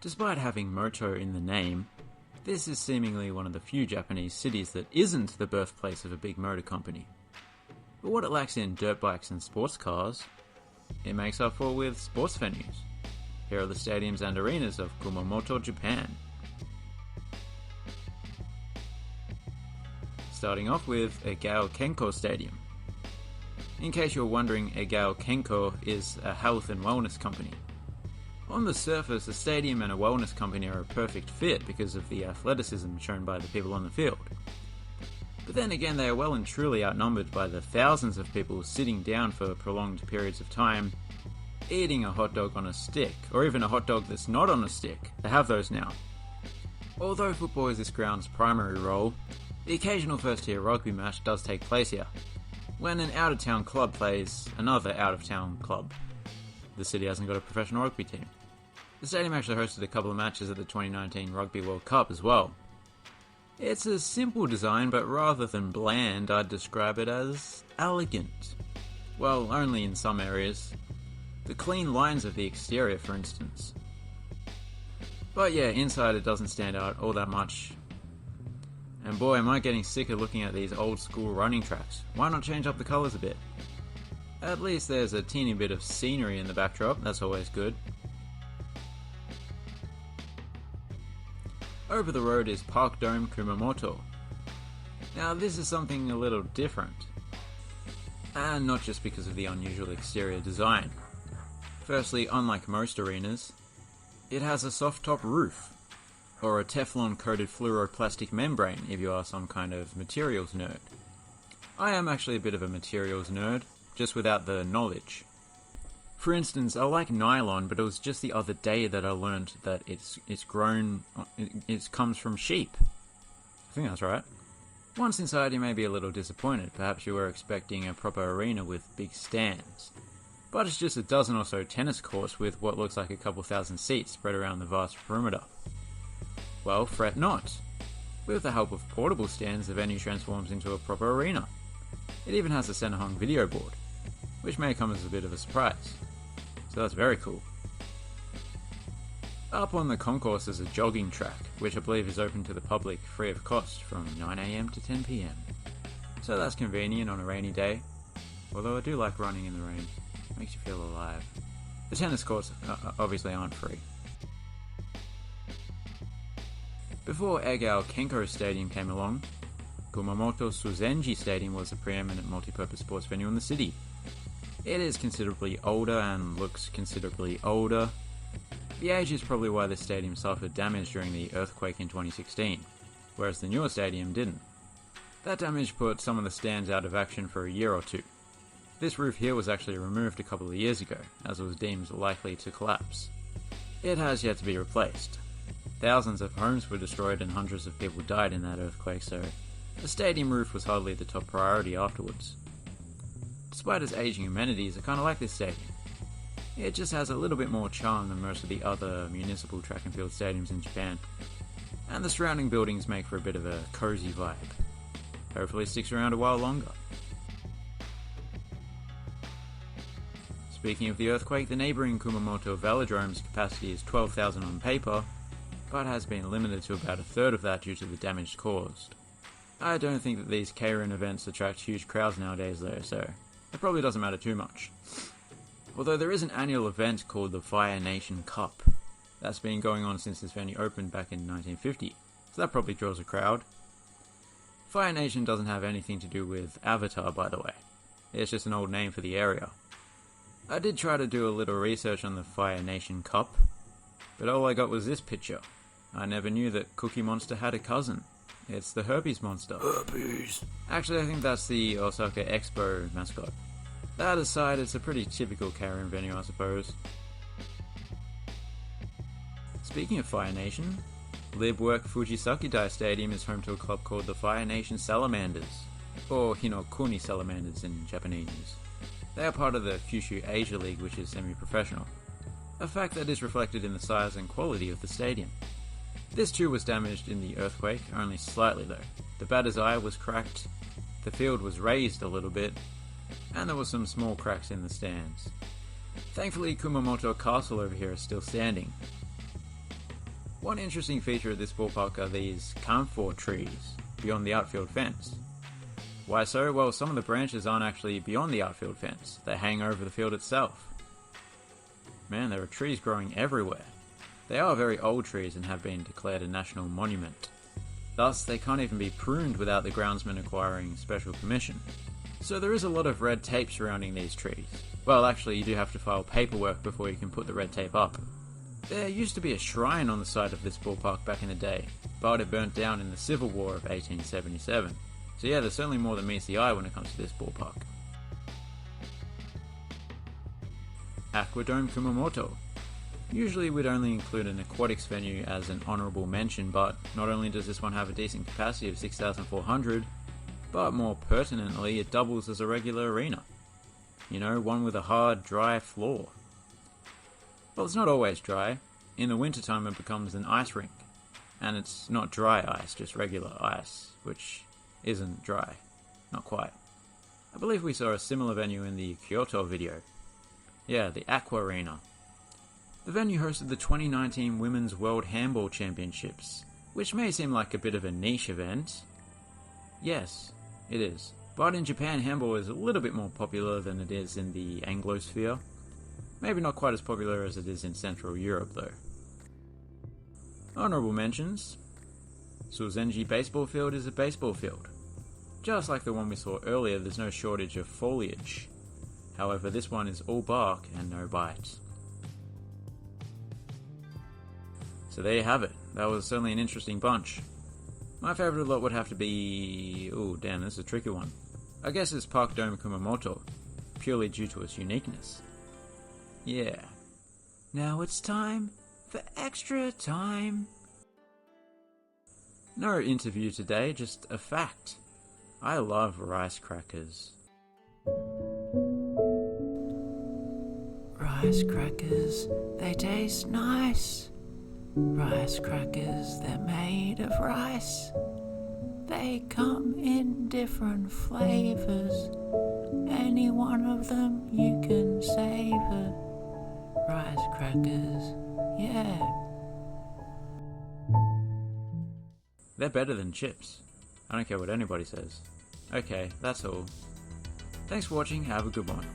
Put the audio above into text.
Despite having moto in the name, this is seemingly one of the few Japanese cities that isn't the birthplace of a big motor company. But what it lacks in dirt bikes and sports cars, it makes up for with sports venues. Here are the stadiums and arenas of Kumamoto, Japan. Starting off with Egao Kenko Stadium. In case you're wondering, Egao Kenko is a health and wellness company. On the surface, a stadium and a wellness company are a perfect fit because of the athleticism shown by the people on the field. But then again, they are well and truly outnumbered by the thousands of people sitting down for prolonged periods of time, eating a hot dog on a stick, or even a hot dog that's not on a stick. They have those now. Although football is this ground's primary role, the occasional first-tier rugby match does take place here, when an out-of-town club plays another out-of-town club. The city hasn't got a professional rugby team. The stadium actually hosted a couple of matches at the 2019 Rugby World Cup as well. It's a simple design, but rather than bland, I'd describe it as elegant. Well, only in some areas. The clean lines of the exterior, for instance. But yeah, inside it doesn't stand out all that much. And boy, am I getting sick of looking at these old school running tracks. Why not change up the colours a bit? At least there's a teeny bit of scenery in the backdrop, that's always good. Over the road is Aquadome Kumamoto. Now this is something a little different. And not just because of the unusual exterior design. Firstly, unlike most arenas, it has a soft top roof, or a Teflon coated fluoroplastic membrane if you are some kind of materials nerd. I am actually a bit of a materials nerd, just without the knowledge. For instance, I like nylon, but it was just the other day that I learned that it comes from sheep. I think that's right. Once inside, you may be a little disappointed. Perhaps you were expecting a proper arena with big stands. But it's just a dozen or so tennis courts with what looks like a couple thousand seats spread around the vast perimeter. Well, fret not. With the help of portable stands, the venue transforms into a proper arena. It even has a center-hung video board, which may come as a bit of a surprise. So that's very cool. Up on the concourse is a jogging track, which I believe is open to the public free of cost from 9 AM to 10 PM. So that's convenient on a rainy day, although I do like running in the rain. It makes you feel alive. The tennis courts obviously aren't free. Before Egao Kenko Stadium came along, Kumamoto Suizenji Stadium was a preeminent multi-purpose sports venue in the city. It is considerably older and looks considerably older. The age is probably why this stadium suffered damage during the earthquake in 2016, whereas the newer stadium didn't. That damage put some of the stands out of action for a year or two. This roof here was actually removed a couple of years ago, as it was deemed likely to collapse. It has yet to be replaced. Thousands of homes were destroyed and hundreds of people died in that earthquake, so the stadium roof was hardly the top priority afterwards. Despite its aging amenities, I kinda like this stadium. It just has a little bit more charm than most of the other municipal track and field stadiums in Japan. And the surrounding buildings make for a bit of a cozy vibe. Hopefully it sticks around a while longer. Speaking of the earthquake, the neighbouring Kumamoto Velodrome's capacity is 12,000 on paper, but has been limited to about a third of that due to the damage caused. I don't think that these K-Run events attract huge crowds nowadays though, so it probably doesn't matter too much. Although there is an annual event called the Fire Nation Cup. That's been going on since this venue opened back in 1950, so that probably draws a crowd. Fire Nation doesn't have anything to do with Avatar, by the way. It's just an old name for the area. I did try to do a little research on the Fire Nation Cup, but all I got was this picture. I never knew that Cookie Monster had a cousin. It's the Herpes Monster. Herpes! Actually, I think that's the Osaka Expo mascot. That aside, it's a pretty typical K-Run venue, I suppose. Speaking of Fire Nation, Libwork Fujisakidai Stadium is home to a club called the Fire Nation Salamanders, or Hinokuni Salamanders in Japanese. They are part of the Kyushu Asia League, which is semi-professional. A fact that is reflected in the size and quality of the stadium. This too was damaged in the earthquake, only slightly though. The batter's eye was cracked, the field was raised a little bit, and there were some small cracks in the stands. Thankfully, Kumamoto Castle over here is still standing. One interesting feature of this ballpark are these camphor trees beyond the outfield fence. Why so? Well, some of the branches aren't actually beyond the outfield fence. They hang over the field itself. Man, there are trees growing everywhere. They are very old trees and have been declared a national monument. Thus, they can't even be pruned without the groundsman acquiring special permission. So there is a lot of red tape surrounding these trees. Well, actually, you do have to file paperwork before you can put the red tape up. There used to be a shrine on the side of this ballpark back in the day, but it burnt down in the Civil War of 1877. So yeah, there's certainly more than meets the eye when it comes to this ballpark. Aquadome Kumamoto. Usually we'd only include an aquatics venue as an honourable mention, but not only does this one have a decent capacity of 6,400, but more pertinently it doubles as a regular arena. You know, one with a hard, dry floor. Well, it's not always dry. In the wintertime it becomes an ice rink. And it's not dry ice, just regular ice, which isn't dry. Not quite. I believe we saw a similar venue in the Kyoto video. Yeah, the Aqua Arena. The venue hosted the 2019 Women's World Handball Championships, which may seem like a bit of a niche event. Yes, it is. But in Japan, handball is a little bit more popular than it is in the Anglosphere. Maybe not quite as popular as it is in Central Europe, though. Honourable mentions. Suizenji baseball field is a baseball field. Just like the one we saw earlier, there's no shortage of foliage. However, this one is all bark and no bite. So there you have it. That was certainly an interesting bunch. My favourite lot would have to be... oh damn, this is a tricky one. I guess it's Aquadome Kumamoto, purely due to its uniqueness. Yeah. Now it's time for extra time. No interview today, just a fact. I love rice crackers. Rice crackers, they taste nice. Rice crackers, they're made of rice. They come in different flavors. Any one of them you can savor. Rice crackers, yeah. They're better than chips. I don't care what anybody says. Okay, that's all. Thanks for watching, have a good one.